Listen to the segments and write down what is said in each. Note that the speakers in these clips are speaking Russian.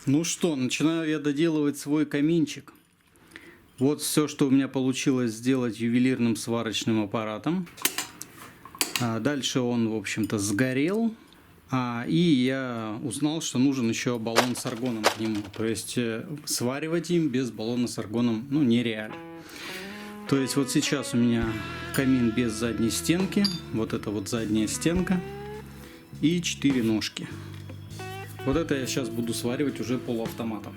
Ну что, начинаю я доделывать свой каминчик. Вот все, что у меня получилось сделать ювелирным сварочным аппаратом. Дальше он, в общем-то, сгорел. И я узнал, что нужен еще баллон с аргоном к нему. То есть сваривать им без баллона с аргоном нереально. То есть вот сейчас у меня камин без задней стенки. Вот это вот задняя стенка. И 4 ножки. Вот это я сейчас буду сваривать уже полуавтоматом.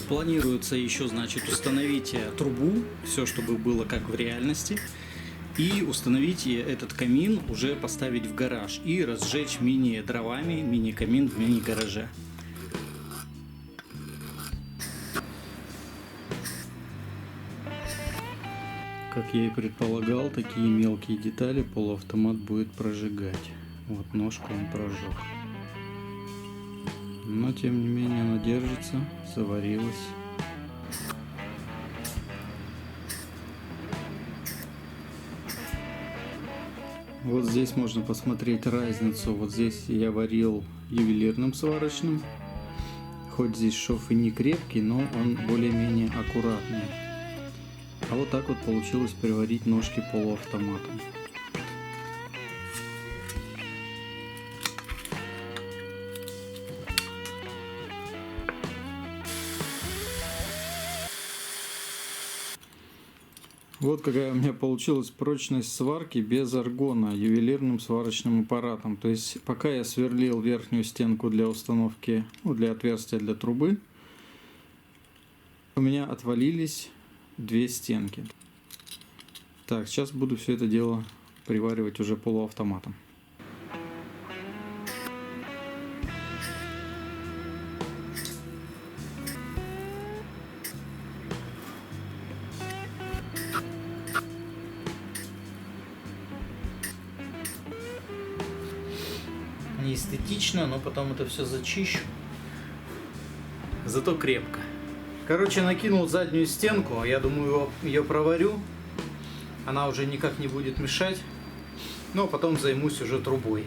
Планируется еще, значит, установить трубу, все, чтобы было как в реальности. И установить этот камин, уже поставить в гараж и разжечь мини-дровами, мини-камин в мини-гараже. Как я и предполагал, такие мелкие детали полуавтомат будет прожигать. Вот ножку он прожег. Но тем не менее она держится, заварилась. Вот здесь можно посмотреть разницу. Вот здесь я варил ювелирным сварочным. Хоть здесь шов и не крепкий, но он более-менее аккуратный. А вот так вот получилось приварить ножки полуавтоматом. Вот какая у меня получилась прочность сварки без аргона ювелирным сварочным аппаратом. То есть пока я сверлил верхнюю стенку для установки, для отверстия для трубы, у меня отвалились 2 стенки. Так, сейчас буду все это дело приваривать уже полуавтоматом. Не эстетично, но потом это все зачищу. Зато крепко. Короче, накинул заднюю стенку. Я думаю, ее проварю. Она уже никак не будет мешать. Но потом займусь уже трубой.